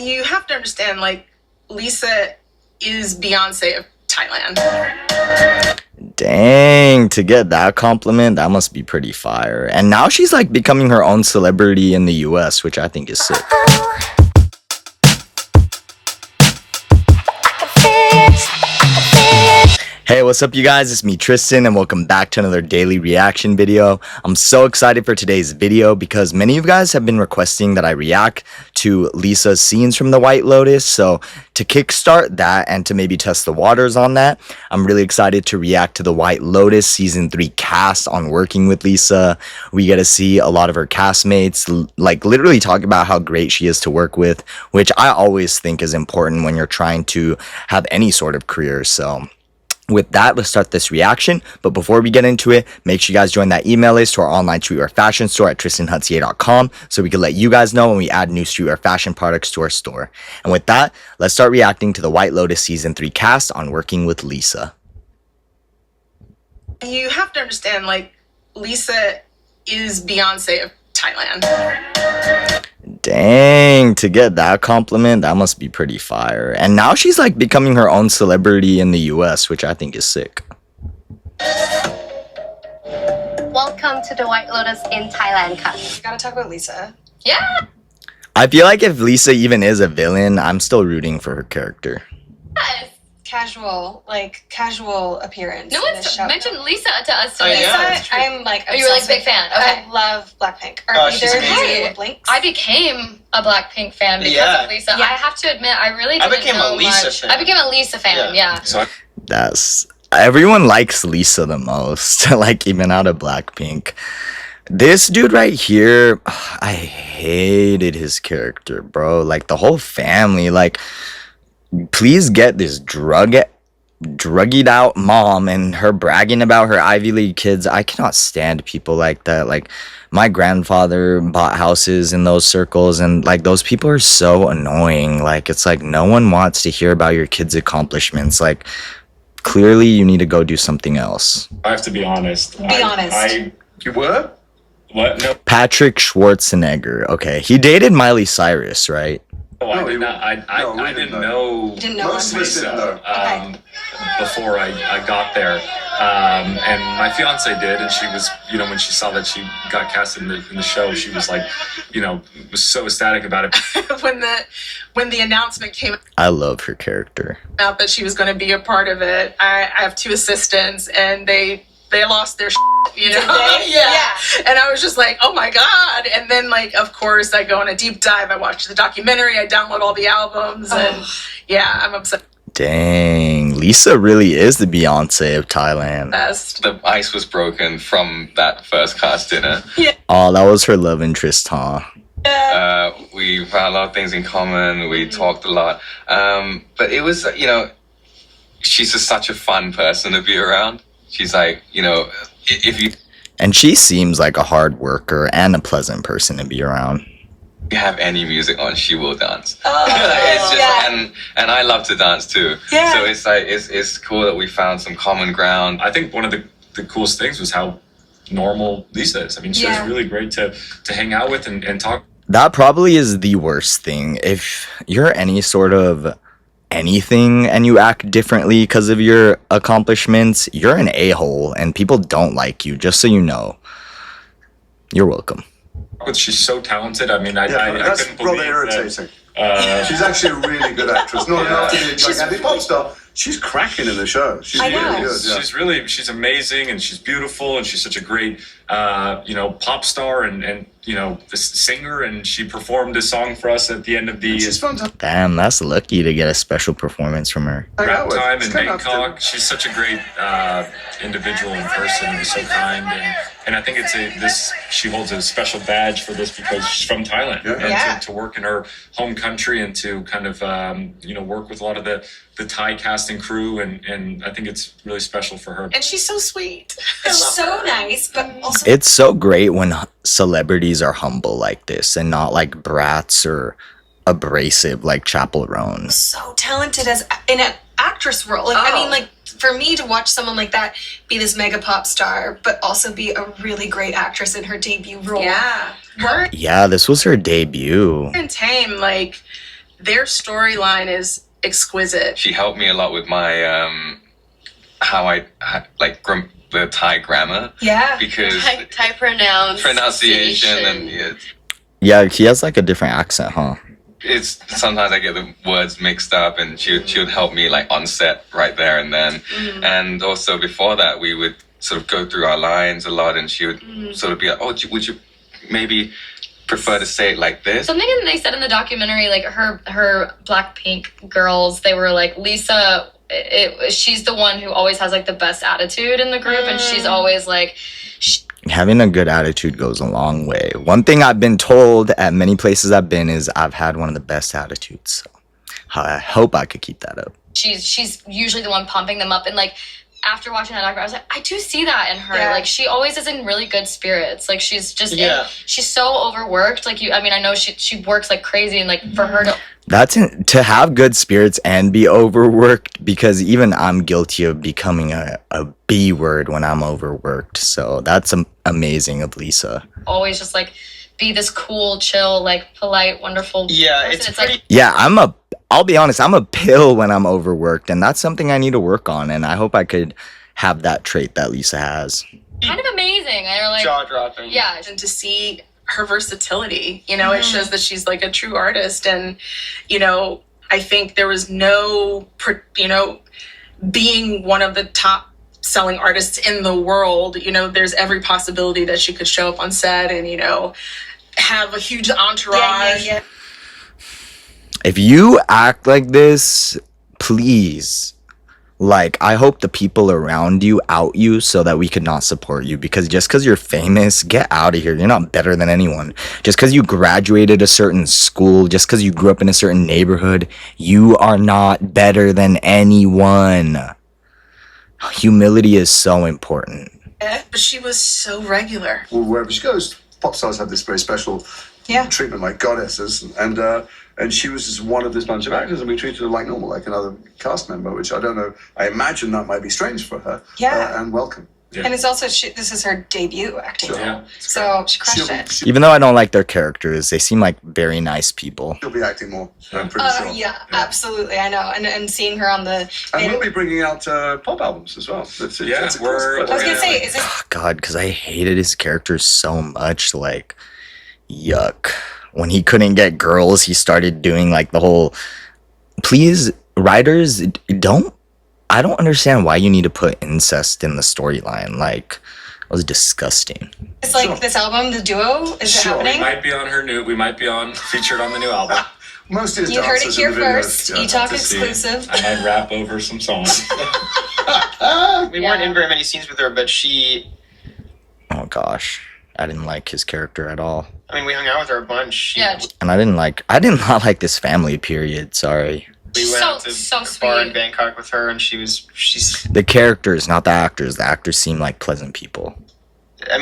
You have to understand, like, LISA is Beyoncé of Thailand. Dang, to get that compliment, that must be pretty fire. And now she's like becoming her own celebrity in the US, which I think is sick. Hey, what's up you guys? It's me Tristan and welcome back to another daily reaction video. I'm so excited for today's video because many of you guys have been requesting that I react to LISA's scenes from the White Lotus. So to kickstart that and to maybe test the waters on that, I'm really excited to react to the White Lotus season 3 cast on working with LISA. We get to see a lot of her castmates like literally talk about how great she is to work with, which I always think is important when you're trying to have any sort of career. So with that, let's start this reaction. But before we get into it, make sure you guys join that email list to our online streetwear fashion store at tristanhutzier.com so we can let you guys know when we add new streetwear fashion products to our store. And with that, let's start reacting to the White Lotus season 3 cast on working with LISA. You have to understand, like, LISA is Beyoncé of Thailand. Dang, to get that compliment, that must be pretty fire. And now she's like becoming her own celebrity in the US, which I think is sick. Welcome to the White Lotus in Thailand, ka. Gotta talk about LISA. Yeah. I feel like if LISA even is a villain, I'm still rooting for her character. Yes. Casual appearance. No in one's this show. mentioned LISA to us Oh, today. yeah. LISA, that's true. I'm like. Oh, you're like a obsessed big with- fan. Okay. I love BLACKPink. Are Oh, she's either amazing. of you BLINKS? I became a BLACKPink fan because Yeah. of LISA. Yeah. I have to admit, I really didn't became a know LISA much. fan. I became a LISA fan, yeah. So That's everyone likes LISA the most, like even out of BLACKPINK. This dude right here, I hated his character, bro. Like the whole family, like please get this druggied out mom and her bragging about her Ivy League kids. I cannot stand people like that. Like my grandfather bought houses in those circles and like those people are so annoying. Like it's like no one wants to hear about your kids' accomplishments. Like clearly you need to go do something else. I have to be honest. Be honest. you were? What? No, Patrick Schwarzenegger. Okay, he dated Miley Cyrus, right? I No, did not. I we didn't didn't know. Didn't know Most of us didn't know. Before I got there, and my fiance did, and she was, when she saw that she got cast in the show, she was like, was so ecstatic about it. when the announcement came I love her character. out that she was going to be a part of it, I have 2 assistants, and they lost their Did they? yeah. And I was just like, oh my god. And then, like, of course, I go on a deep dive. I watch the documentary. I download all the albums, and yeah, I'm obsessed. Dang, LISA really is the Beyoncé of Thailand. The ice was broken from that first cast dinner. Oh, that was her love interest, huh? We found a lot of things in common. We talked a lot. But it was, she's just such a fun person to be around. She's like, if you And she seems like a hard worker and a pleasant person to be around. have any music on, she will dance. Oh, It's just, yeah. and I love to dance too. Yeah. So it's like it's cool that we found some common ground. I think one of the coolest things was how normal Lisa is. I mean, she was Yeah. really great to hang out with and talk. That probably is the worst thing. If you're any sort of anything and you act differently because of your accomplishments, you're an a-hole and people don't like you, just so you know. You're welcome. She's so talented. I mean, I That's couldn't rather believe irritating. that. She's actually a really good actress. Not Yeah. enough to be a gigantic pop star. She's cracking in the show. She's I know. really good. Yeah. She's amazing, and she's beautiful, and she's such a great, pop star and this singer. And she performed a song for us at the end of the She's fun to Damn, that's lucky to get a special performance from her. hang out rap with. time in She's kind of Bangkok. She's such a great individual in person, and so kind. And I think she holds a special badge for this because she's from Thailand, Yeah. and Yeah. to work in her home country and to kind of work with a lot of the Thai cast and crew, and I think it's really special for her. And she's so sweet. I love It's so her. nice, but also It's so great when celebrities are humble like this and not like brats or abrasive like Chapel Roan. so talented as in an actress role. Like I Oh. mean, like for me to watch someone like that be this mega pop star, but also be a really great actress in her debut role. Yeah. Her Yeah, this was her debut. and Tayme, like, their storyline is exquisite. She helped me a lot with my the Thai grammar. Yeah. Because Thai pronunciation and Yeah, he has like a different accent, huh? it's sometimes I get the words mixed up, and she would help me like on set right there and then. And also before that, we would sort of go through our lines a lot, and she would sort of be like, "Oh, would you maybe prefer to say it like this?" Something that they said in the documentary, like her BLACKPINK girls, they were like, Lisa, she's the one who always has like the best attitude in the group, and she's always like. Having a good attitude goes a long way. One thing I've been told at many places I've been is I've had one of the best attitudes. So I hope I could keep that up. She's usually the one pumping them up, and like after watching that documentary, I was like, I do see that in her. Yeah. Like she always is in really good spirits. Like she's just she's so overworked. Like I know she works like crazy, and like for her to To have good spirits and be overworked, because even I'm guilty of becoming a B word when I'm overworked. So that's amazing of Lisa. always just like be this cool, chill, like polite, wonderful person. It's pretty. like Yeah, I'll be honest, I'm a pill when I'm overworked, and that's something I need to work on, and I hope I could have that trait that Lisa has. kind of amazing. And they're like, Jaw dropping. yeah, And to see her versatility, it shows that she's like a true artist. And I think there was no being one of the top selling artists in the world, there's every possibility that she could show up on set and have a huge entourage. Yeah. If you act like this, please, I hope the people around you out you so that we could not support you, because just because you're famous, get out of here. You're not better than anyone. Just because you graduated a certain school, just because you grew up in a certain neighborhood, you are not better than anyone. Humility is so important. But she was so regular. Well, wherever she goes, pop stars have this very special treatment, like goddesses, and she was just one of this bunch of actors, and we treated her like normal, like another cast member, which I don't know. I imagine that might be strange for her. Yeah. And welcome. Yeah. And it's also this is her debut acting role, Yeah. so she crushed it. Even though I don't like their characters, they seem like very nice people. She'll be acting more, I'm pretty sure. Yeah, absolutely. I know, and seeing her on the. And we'll be bringing out pop albums as well. That's Yeah, that's a we're- cool I was gonna spot. say, is this God, because I hated his character so much. Yuck. When he couldn't get girls, he started doing the whole. Please, writers, I don't understand why you need to put incest in the storyline. It was disgusting. it's like this album, the duo? Is it Sure, We happening? might be on her new. We might be featured on the new album. Most of the You heard it dancers here in the videos, first. yeah. E-Talk To see. exclusive. I might rap over some songs. We weren't in very many scenes with her, but Oh gosh, I didn't like his character at all, we hung out with her a bunch. Yeah. and I did not like this family. Period. Sorry. We went out to so a bar in sweet. Bangkok with her, and she's. The characters, not the actors. The actors seem like pleasant people.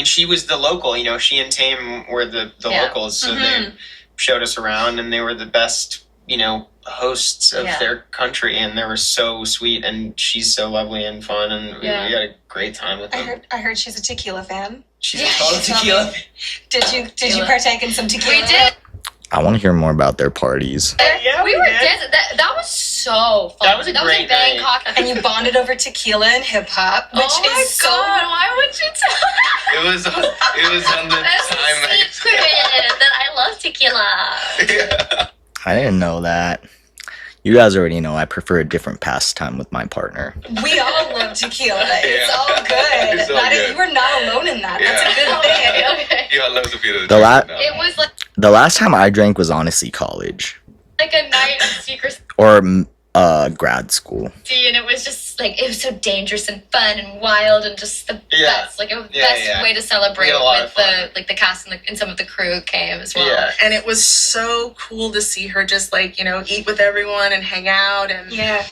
She was the local. She and Tayme were the Yeah. locals, so they showed us around, and they were the best, hosts of their country, and they were so sweet, and she's so lovely and fun, and we had a great time with them. I heard she's a tequila fan. She's Yeah, a total she told tequila. Did you partake in some tequila? We did. I want to hear more about their parties. Yeah, we we were did. dancing. That was so fun. That was a in great night. Bangkok. And you bonded over tequila and hip hop, which oh my is so. god! Why would you tell? It was on the That's time. a secret that I love tequila. Yeah. I didn't know that. You guys already know I prefer a different pastime with my partner. We all love tequila. It's Yeah. all good. It's all good. You were not alone in that. That's a Yeah. good thing. Okay. You got loads of people. The la- It was The last time I drank was honestly college like a night of secrecy, or grad school. and it was just it was so dangerous and fun and wild and just the Yeah. best. It was the Yeah, best yeah. way to celebrate We had a lot with of fun. the cast and some of the crew came as well. Yeah. And it was so cool to see her just eat with everyone and hang out. And Yeah.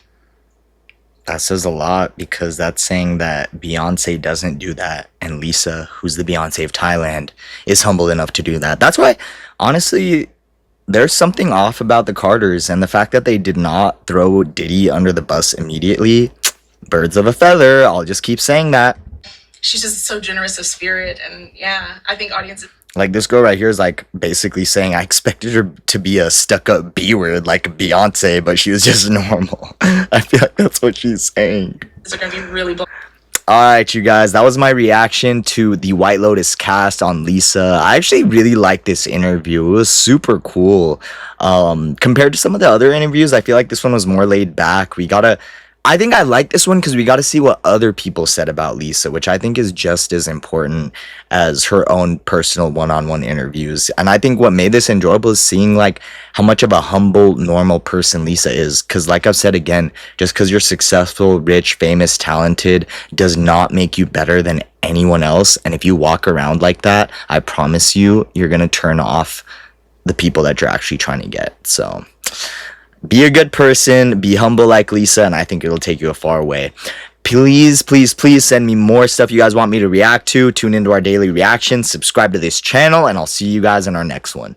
That says a lot, because that's saying that Beyonce doesn't do that, and Lisa, who's the Beyonce of Thailand, is humble enough to do that. That's why, honestly, there's something off about the Carters, and the fact that they did not throw Diddy under the bus immediately. Birds of a feather. I'll just keep saying that. she's just so generous of spirit. And I think audiences. Like, this girl right here is like basically saying I expected her to be a stuck-up B-word like Beyonce, but she was just normal. I feel like that's what she's saying. These are gonna be really. Alright, you guys, that was my reaction to the White Lotus cast on Lisa. I actually really liked this interview. It was super cool. Compared to some of the other interviews, I feel like this one was more laid back. I think I like this one because we got to see what other people said about Lisa, which I think is just as important as her own personal one-on-one interviews. And I think what made this enjoyable is seeing like how much of a humble, normal person Lisa is. Because like I've said again, just because you're successful, rich, famous, talented does not make you better than anyone else. And if you walk around like that, I promise you, you're going to turn off the people that you're actually trying to get. So be a good person, be humble like Lisa, and I think it'll take you a far way. Please, please, please send me more stuff you guys want me to react to. Tune into our daily reactions, subscribe to this channel, and I'll see you guys in our next one.